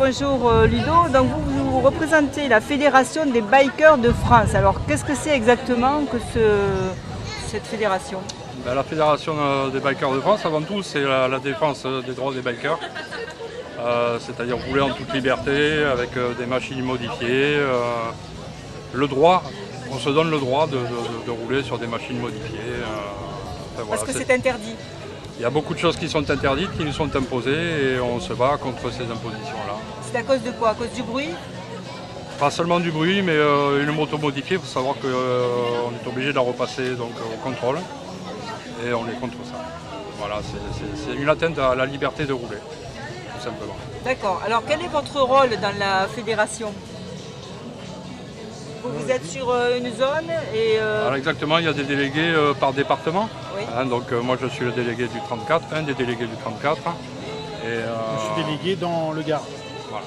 bonjour Ludo. Donc vous représentez la Fédération des bikers de France. Alors qu'est-ce que c'est exactement que cette fédération? La Fédération des bikers de France, avant tout, c'est la défense des droits des bikers. C'est-à-dire rouler en toute liberté, avec des machines modifiées. Le droit, on se donne le droit de rouler sur des machines modifiées. Enfin, voilà, parce que c'est interdit. Il y a beaucoup de choses qui sont interdites, qui nous sont imposées et on se bat contre ces impositions-là. C'est à cause de quoi? À cause du bruit? Pas seulement du bruit, mais une moto modifiée, il faut savoir qu'on est obligé de la repasser donc, au contrôle et on est contre ça. Voilà, c'est une atteinte à la liberté de rouler, tout simplement. D'accord. Alors quel est votre rôle dans la fédération? Vous êtes sur une zone et... Alors exactement, il y a des délégués par département. Oui. Donc moi je suis le délégué du 34, un des délégués du 34. Je suis délégué dans le Gard. Voilà.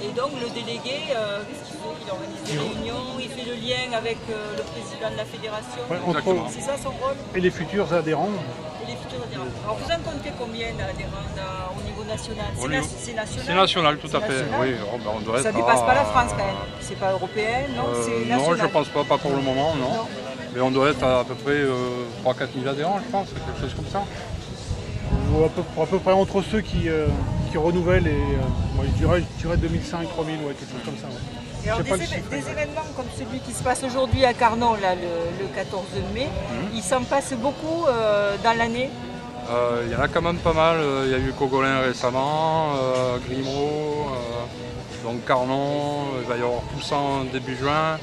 Et donc le délégué, qu'est-ce qu'il fait? Il organise des réunions, il fait le lien avec le président de la fédération. Ouais, c'est ça son rôle? Et les futurs adhérents. Et les futurs adhérents. Alors vous en comptez combien d'adhérents au niveau national? C'est national? C'est national, tout à fait. Oui, on doit ça ne être dépasse pas la France quand même. C'est pas européen, non? C'est national. Non, je ne pense pas pour le moment, non. Mais on doit être à peu près 3-4 000 adhérents, je pense, quelque chose comme ça. À peu près entre ceux qui renouvellent et je dirais 2005, 3000, ouais, quelque chose comme ça. Ouais. Et alors des événements comme celui qui se passe aujourd'hui à Carnon, là, le 14 mai, il s'en passe beaucoup dans l'année? Il y en a quand même pas mal. Il y a eu Cogolin récemment, Grimaud, donc Carnon, il va y avoir Poussan début juin.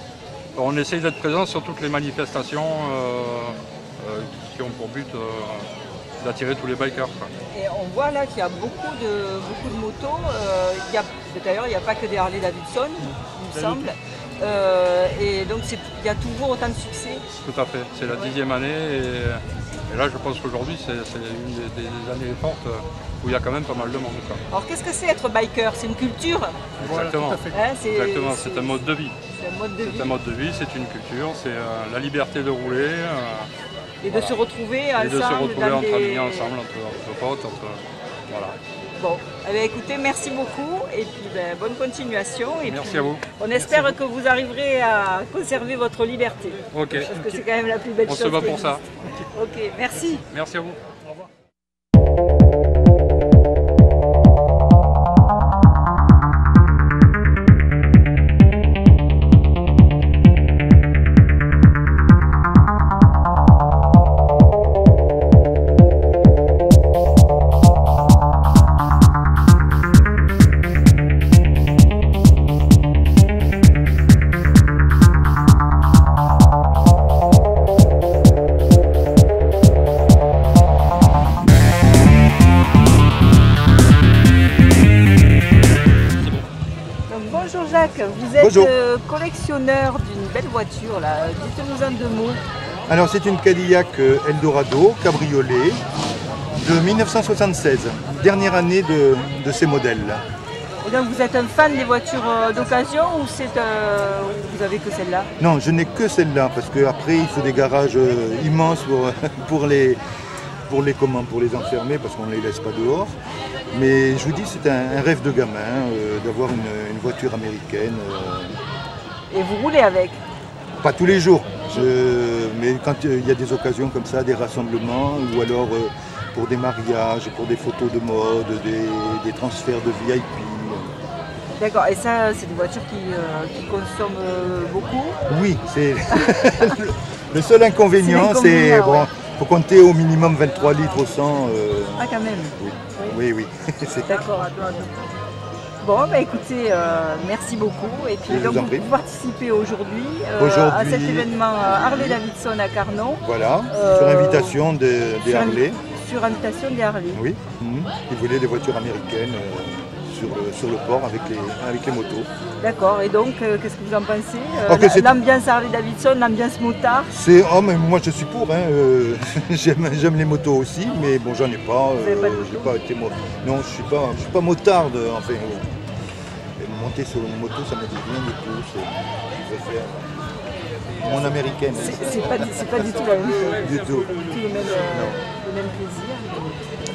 On essaye d'être présent sur toutes les manifestations qui ont pour but d'attirer tous les bikers. Quoi. Et on voit là qu'il y a beaucoup de motos. D'ailleurs, il n'y a pas que des Harley Davidson, il me semble. Et donc il y a toujours autant de succès. Tout à fait, c'est la 10e année et là je pense qu'aujourd'hui c'est une des années fortes où il y a quand même pas mal de monde. Quoi. Alors qu'est-ce que c'est être biker? C'est une culture? Voilà, exactement, exactement. C'est un mode de vie. C'est un mode de vie. C'est un mode de vie, c'est une culture, c'est la liberté de rouler. Et de se retrouver ensemble. Et de se retrouver entre amis ensemble, entre potes, voilà. Bon, eh bien, écoutez, merci beaucoup et puis bonne continuation. Et merci puis, à vous. On espère que vous arriverez à conserver votre liberté. Ok. Parce que c'est quand même la plus belle chose. On se bat pour ça. Ok, merci. Merci à vous. Au revoir. Bonjour Jacques, vous êtes collectionneur d'une belle voiture là, dites-nous en 2 mots. Alors c'est une Cadillac Eldorado cabriolet de 1976, dernière année de ces modèles-là. Et donc vous êtes un fan des voitures d'occasion ou vous avez que celle-là? Non, je n'ai que celle-là parce qu'après il faut des garages immenses pour les enfermer parce qu'on ne les laisse pas dehors. Mais je vous dis, c'est un rêve de gamin d'avoir une voiture américaine. Et vous roulez avec? Pas tous les jours, mais quand il y a des occasions comme ça, des rassemblements, ou alors pour des mariages, pour des photos de mode, des transferts de VIP. D'accord, et ça, c'est des voitures qui consomment beaucoup? Oui, c'est le seul inconvénient, c'est bon, faut compter au minimum 23 litres au 100. Ah, quand même. Oui. D'accord. Bon, bah écoutez, merci beaucoup. Et puis donc vous participez aujourd'hui à cet événement Harley Davidson à Carnon. Voilà, sur invitation des Harley. Sur invitation des Harley. Oui, ils voulaient des voitures américaines sur le port avec les motos. D'accord, et donc qu'est-ce que vous en pensez? L'ambiance Harley Davidson, l'ambiance motard? Mais moi je suis pour, j'aime les motos aussi, mais bon j'en ai pas. J'ai pas été non, je suis pas motarde, enfin. Monter sur une moto, ça me dit rien du tout. Je préfère mon américaine. C'est pas du tout la même chose. Du tout. Le même plaisir.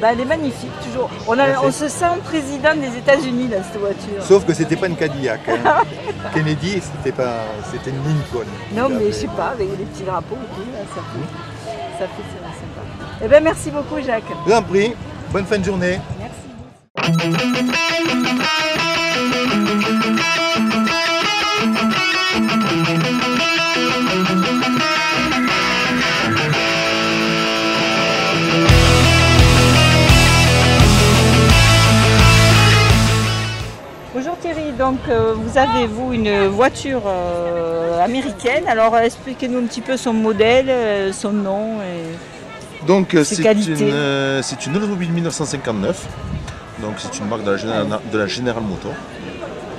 Bah, elle est magnifique, toujours. On se sent président des États-Unis dans cette voiture. Sauf que c'était pas une Cadillac. Hein. Kennedy, c'était une Lincoln. Non, mais je sais pas, avec les petits drapeaux et tout, là, ça fait sympa. Eh bien, merci beaucoup, Jacques. Je vous en prie. Bonne fin de journée. Merci. Bonjour Thierry, donc vous avez une voiture américaine, alors expliquez-nous un petit peu son modèle, son nom et Donc ses qualités. C'est une Oldsmobile 1959, donc c'est une marque de la General Motors,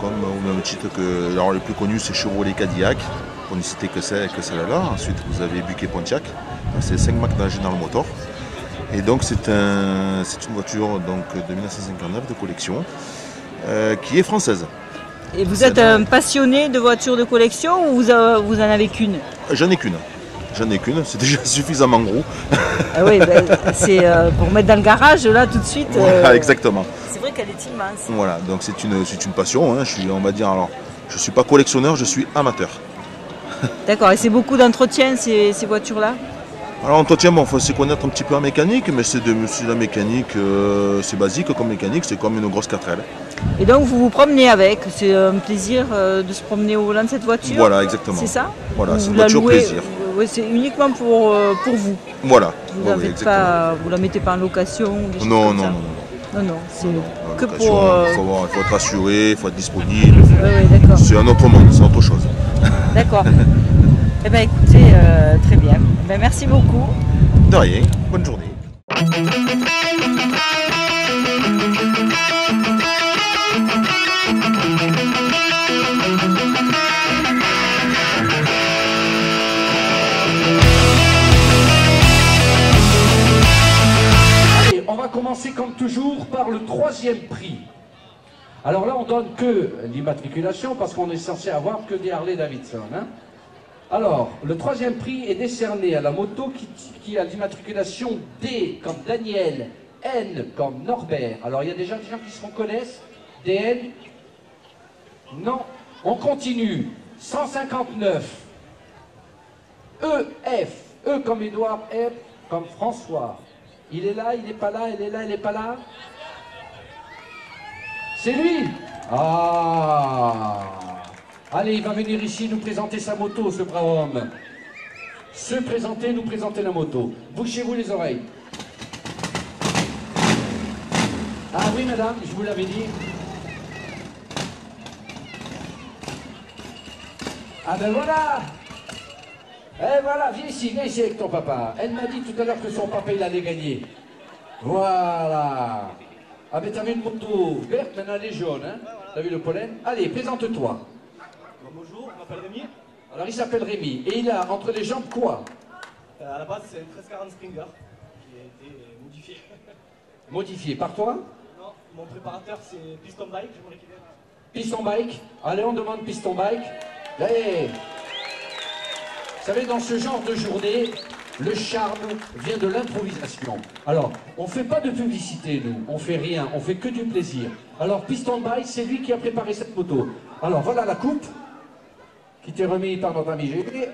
comme au même titre que alors, le plus connu c'est Chevrolet Cadillac, pour ne citer que celle-là. Ensuite vous avez Buick et Pontiac, c'est 5 marques de la General Motors. Et donc c'est une voiture donc, de 1959 de collection. Qui est française. Et vous êtes un passionné de voitures de collection ou vous en avez qu'une? J'en ai qu'une, c'est déjà suffisamment gros. Ah oui, ben, c'est pour mettre dans le garage là tout de suite. Voilà, exactement. C'est vrai qu'elle est immense. Voilà, donc c'est une passion, hein. On va dire, alors, je ne suis pas collectionneur, je suis amateur. D'accord, et c'est beaucoup d'entretien ces voitures-là? Alors entretien, bon, il faut se connaître un petit peu en mécanique, mais c'est de la mécanique, c'est basique comme mécanique, c'est comme une grosse 4L. Et donc vous vous promenez avec, c'est un plaisir de se promener au volant de cette voiture? Voilà, exactement. C'est ça? Voilà, c'est une voiture plaisir. Oui, c'est uniquement pour vous? Voilà. Vous ne la mettez pas en location? Non, c'est que pour... Il faut être assuré, il faut être disponible. Oui, d'accord. C'est un autre monde, c'est autre chose. D'accord. Eh bien écoutez, très bien. Ben, merci beaucoup. De rien, bonne journée. Allez, on va commencer comme toujours par le 3e prix. Alors là, on donne que l'immatriculation parce qu'on est censé avoir que des Harley Davidson. Hein. Alors, le 3e prix est décerné à la moto qui a l'immatriculation D comme Daniel, N comme Norbert. Alors, il y a déjà des gens qui se reconnaissent. DN? Non. On continue. 159. EF. E comme Édouard, F comme François. Il est là, il n'est pas là, elle est là, elle n'est pas là. C'est lui. Ah. Allez, il va venir ici nous présenter sa moto, ce brave homme. Nous présenter la moto. Bouchez-vous les oreilles. Ah oui, madame, je vous l'avais dit. Ah ben voilà. Eh voilà, viens ici avec ton papa. Elle m'a dit tout à l'heure que son papa, il allait gagner. Voilà. Ah ben t'avais une moto verte, maintenant elle est jaune, hein. T'as vu le pollen? Allez, présente-toi. Bonjour, je m'appelle Rémi. Alors il s'appelle Rémi, et il a entre les jambes quoi? À la base, c'est une 1340 Springer qui a été modifiée. Modifié par toi? Non, mon préparateur c'est Piston Bike, j'aimerais qu'il vienne. Piston Bike? Allez, on demande Piston Bike. Allez. Vous savez, dans ce genre de journée, le charme vient de l'improvisation. Alors, on ne fait pas de publicité, nous. On fait rien, on fait que du plaisir. Alors, Piston Bike, c'est lui qui a préparé cette moto. Alors, voilà la coupe qui t'est remise par notre ami Gégé.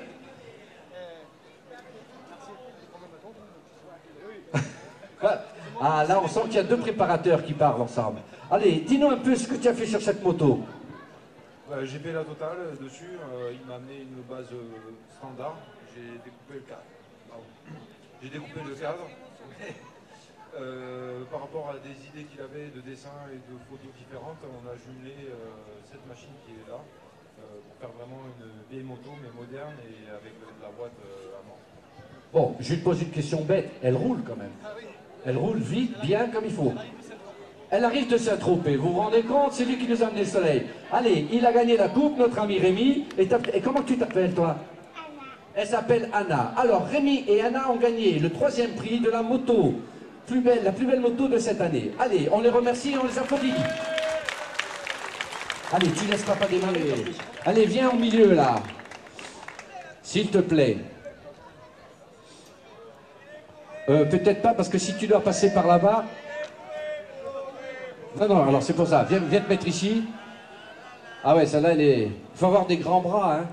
Ah, là, on sent qu'il y a deux préparateurs qui parlent ensemble. Allez, dis-nous un peu ce que tu as fait sur cette moto. J'ai fait la totale dessus, il m'a amené une base standard, j'ai découpé le cadre. J'ai découpé le cadre par rapport à des idées qu'il avait de dessins et de photos différentes, on a jumelé cette machine qui est là pour faire vraiment une vieille moto mais moderne et avec de la boîte à mort. Bon, je te pose une question bête, elle roule quand même. Elle roule vite, bien comme il faut. Elle arrive de Saint-Tropez, vous vous rendez compte? C'est lui qui nous a amené le soleil. Allez, il a gagné la coupe, notre ami Rémi. Et comment tu t'appelles, toi? Anna. Elle s'appelle Anna. Alors, Rémi et Anna ont gagné le 3e prix de la moto. La plus belle moto de cette année. Allez, on les remercie et on les applaudit. Allez, tu laisses papa démarrer. Allez, viens au milieu, là. S'il te plaît. Peut-être pas, parce que si tu dois passer par là-bas... Non, non, alors c'est pour ça. Viens te mettre ici. Ah ouais, celle-là, elle est... Il faut avoir des grands bras, hein.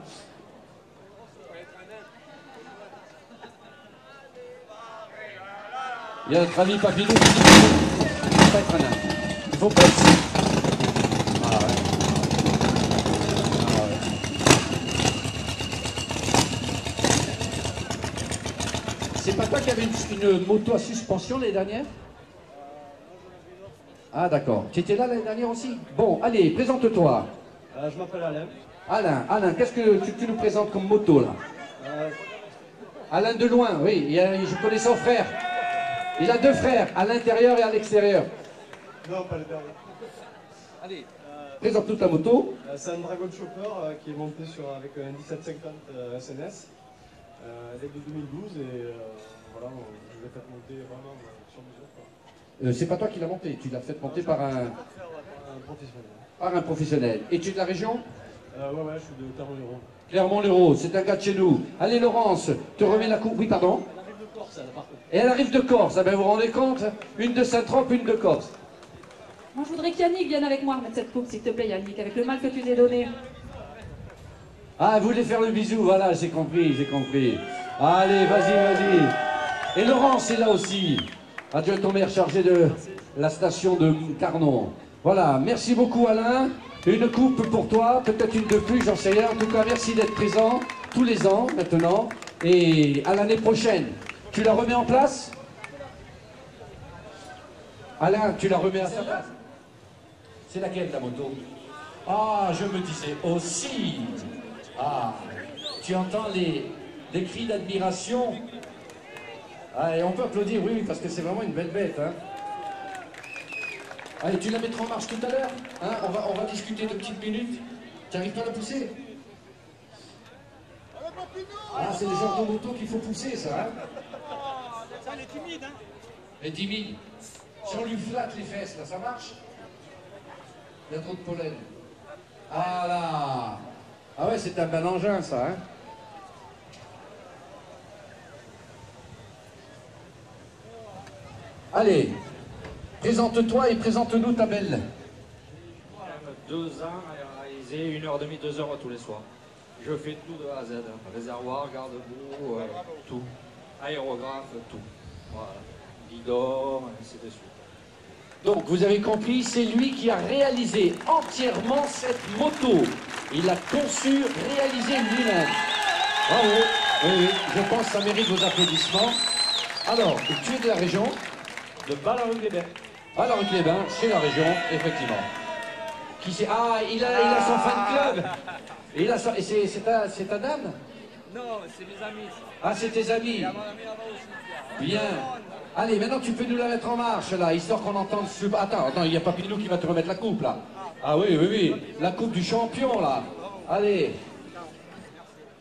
Il y a notre ami Papineau qui dit qu'il ne faut pas être un nain. Il faut pas être... Ah ouais. Ah ouais. C'est pas toi qui avais une moto à suspension l'année dernière? Ah d'accord. Tu étais là l'année dernière aussi? Bon, allez, présente-toi. Je m'appelle Alain. Alain, qu'est-ce que tu nous présentes comme moto là? Alain de loin, oui, je connais son frère. Il a deux frères, à l'intérieur et à l'extérieur. Non, pas le dernier. Allez, présente-nous ta moto. C'est un Dragon Chopper qui est monté avec un 1750 SNS. Elle est de 2012 et voilà, je l'ai fait monter vraiment sur mesure. C'est pas toi qui l'as monté, tu l'as fait monter par un professionnel. Par un professionnel. Et tu es de la région? Ouais, je suis de Clermont-Lérault. Clermont-Lérault, c'est un gars de chez nous. Allez Laurence, te remets la coupe. Oui, pardon? Elle arrive de Corse, elle, par contre. Et elle arrive de Corse, ah ben, vous vous rendez compte? Une de Saint-Trope, une de Corse. Moi, je voudrais qu'Yannick vienne avec moi remettre cette coupe, s'il te plaît, Yannick, avec le mal que tu t'es donné. Ah, vous voulez faire le bisou, voilà, j'ai compris, j'ai compris. Allez, vas-y. Et Laurence est là aussi. Adjoint au maire chargé de la station de Carnon. Voilà, merci beaucoup Alain. Une coupe pour toi, peut-être une de plus, j'en sais rien. En tout cas, merci d'être présent tous les ans maintenant. Et à l'année prochaine. Tu la remets en place? Alain, tu la remets à sa place? C'est laquelle la moto? Ah, je me disais aussi. Ah, tu entends les cris d'admiration? Ah, et on peut applaudir, oui, parce que c'est vraiment une belle bête. Hein. Allez, tu la mettras en marche tout à l'heure hein, on va discuter de petites minutes. Tu n'arrives pas à la pousser? Ah, c'est le genre de moto qu'il faut pousser, ça. Hein. Ça, elle est timide, hein. Elle est timide. Si on lui flatte les fesses, là, ça marche? Il y a trop de pollen. Ah là. Ah ouais, c'est un bel engin, ça. Hein. Allez, présente-toi et présente-nous ta belle. 2 ans à réaliser 1h30, 2 heures tous les soirs. Je fais tout de A à Z, réservoir, garde-boue, tout. Aérographe, tout. Voilà. Guidon, ainsi de suite. Donc, vous avez compris, c'est lui qui a réalisé entièrement cette moto. Il l'a conçue, réalisée lui-même. Bravo. Oui, je pense que ça mérite vos applaudissements. Alors, tu es de la région? De Bas-la-Rue-Clébin. Bas-la-Rue-Clébin, c'est la région, effectivement. Qui c'est? Ah, il a son fan club. Et c'est ta dame? Non, c'est mes amis. Ah, c'est tes amis. Il y a mon ami là-bas aussi. Bien. Allez, maintenant tu peux nous la mettre en marche, là, histoire qu'on entende ce... Attends, il y a Papineau qui va te remettre la coupe, là. Ah oui. La coupe du champion, là. Allez.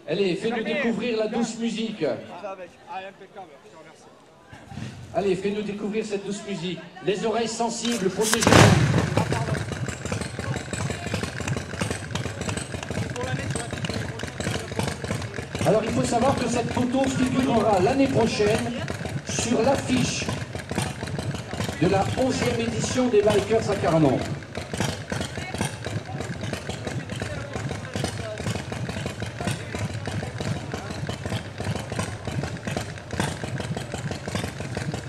Allez, fais-nous découvrir la douce musique. Allez, fais-nous découvrir cette douce musique. Les oreilles sensibles, protégez-vous. Alors, il faut savoir que cette photo figurera l'année prochaine sur l'affiche de la 11e édition des Bikers à Carnon.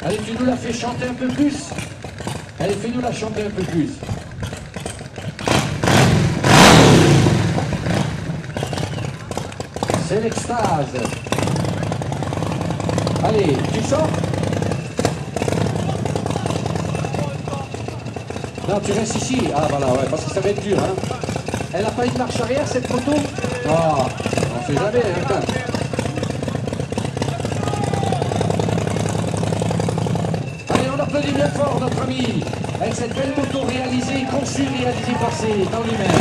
Allez, tu nous la fais chanter un peu plus. Allez, fais-nous la chanter un peu plus. C'est l'extase. Allez, tu sors? Non, tu restes ici. Ah voilà, ouais, parce que ça va être dur. Hein. Elle n'a pas une marche arrière, cette moto? Ah, on sait jamais. Hein. Allez, on applaudit bien fort notre ami avec cette belle moto réalisée, conçue, réalisée par ses dans lui-même.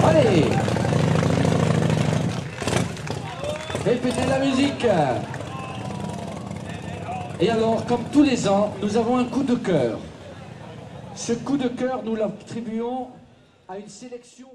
Allez! Répétez la musique. Et alors, comme tous les ans, nous avons un coup de cœur. Ce coup de cœur, nous l'attribuons à une sélection...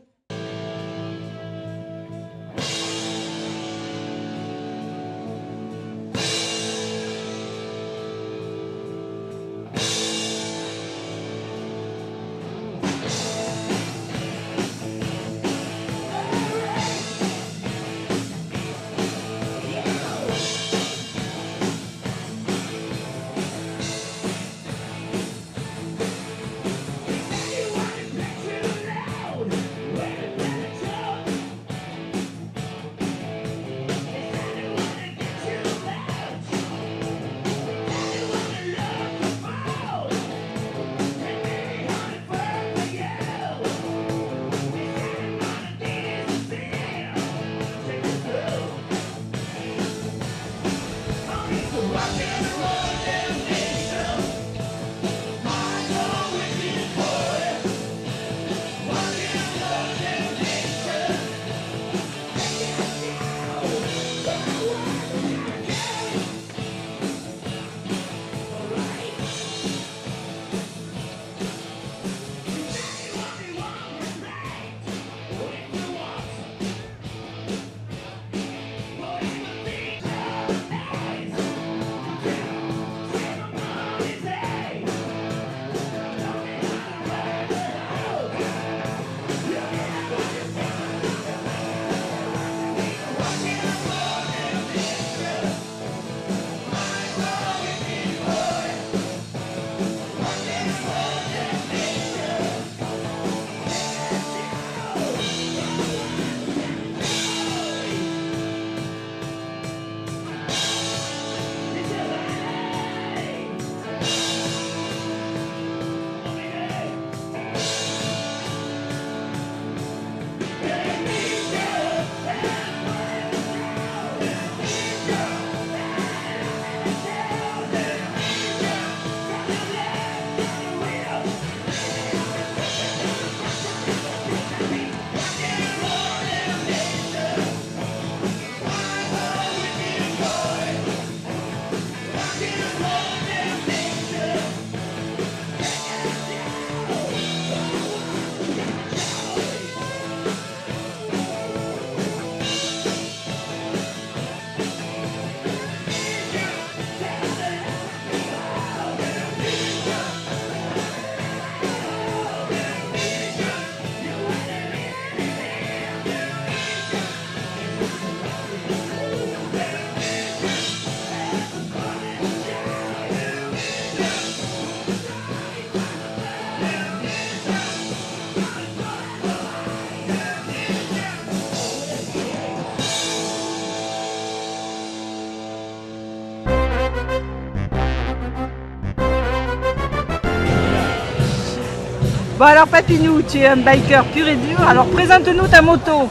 Bon alors Papinou, tu es un biker pur et dur, alors présente-nous ta moto.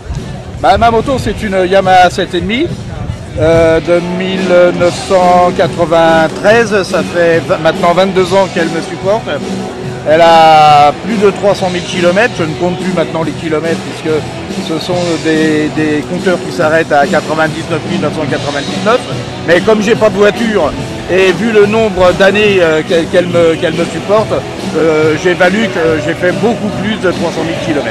Bah, ma moto c'est une Yamaha 7,5 de 1993, ça fait maintenant 22 ans qu'elle me supporte. Elle a plus de 300 000 km, je ne compte plus maintenant les kilomètres puisque ce sont des compteurs qui s'arrêtent à 99 999. Mais comme j'ai pas de voiture et vu le nombre d'années qu'elle me supporte, j'évalue que j'ai fait beaucoup plus de 300 000 km.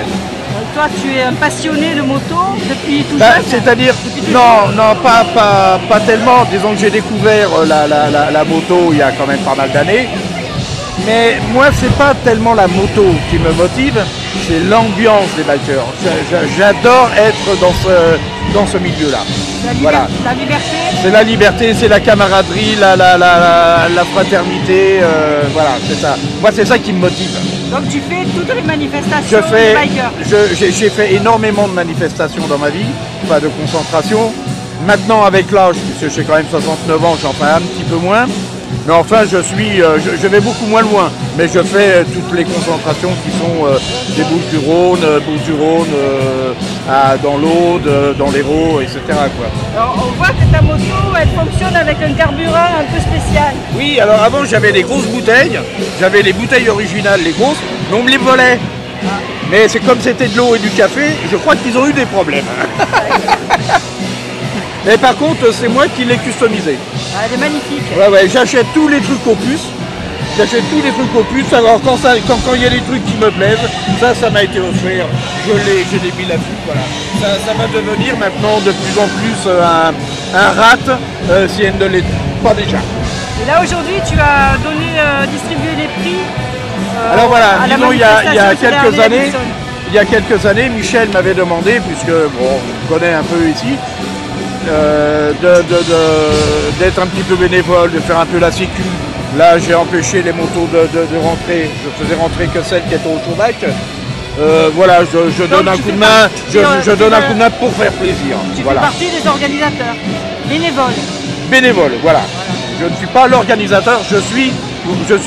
Toi tu es un passionné de moto depuis tout jeune. C'est-à-dire, non, pas tellement. Disons que j'ai découvert la moto il y a quand même pas mal d'années. Mais moi, c'est pas tellement la moto qui me motive, c'est l'ambiance des bikers. J'adore être dans ce milieu-là. Voilà. La liberté. C'est la liberté, c'est la camaraderie, la fraternité, voilà, c'est ça. Moi, c'est ça qui me motive. Donc tu fais toutes les manifestations des bikers. J'ai fait énormément de manifestations dans ma vie, pas de concentration. Maintenant, avec l'âge, puisque j'ai quand même 69 ans, j'en fais un petit peu moins. Mais enfin, je vais beaucoup moins loin. Mais je fais toutes les concentrations qui sont des Bouches-du-Rhône, dans l'Aude, dans l'Hérault, etc. quoi. Alors, on voit que ta moto, elle fonctionne avec un carburant un peu spécial. Oui, alors avant, j'avais des grosses bouteilles. J'avais les bouteilles originales, les grosses, mais on me les volait. Mais c'est comme c'était de l'eau et du café, je crois qu'ils ont eu des problèmes. Mais par contre, c'est moi qui l'ai customisé. Ah, elle est magnifique. Ouais, j'achète tous les trucs au puce. Alors quand il y a des trucs qui me plaisent, ça m'a été offert. Je l'ai mis là-dessus, voilà. Ça va devenir maintenant de plus en plus un rat, si elle ne l'est pas déjà. Et là aujourd'hui, tu as distribué des prix. Alors voilà, disons il y a quelques années, Michel m'avait demandé, puisque bon, on connaît un peu ici, d'être un petit peu bénévole, de faire un peu la sécu. Là, j'ai empêché les motos de rentrer. Je faisais rentrer que celles qui étaient au showback. Voilà, je donne un coup de main. Je donne un coup de main pour faire plaisir. Tu fais partie des organisateurs, bénévoles. Bénévole, voilà. Je ne suis pas l'organisateur, je suis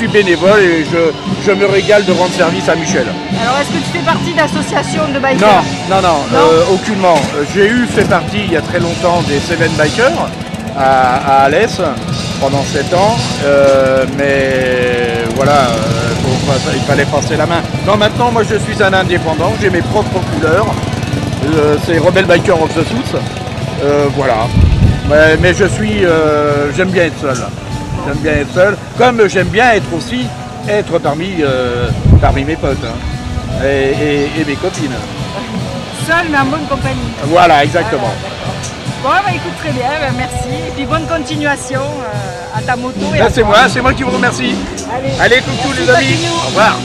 bénévole et je me régale de rendre service à Michel. Alors est-ce que tu fais partie d'associations de bikers? Non, aucunement. J'ai fait partie il y a très longtemps des Seven Bikers à Alès. pendant 7 ans, mais voilà, il fallait passer la main. Non, maintenant, moi, je suis un indépendant, j'ai mes propres couleurs. C'est Rebel Biker of the South. Voilà. Mais j'aime bien être seul. J'aime bien être seul, comme j'aime bien être parmi mes potes hein, et mes copines. Seul mais en bonne compagnie. Voilà, exactement. Voilà, bon, bah, écoute, très bien, bah, merci. Et puis bonne continuation à ta moto. C'est moi qui vous remercie. Allez coucou les amis. Au revoir.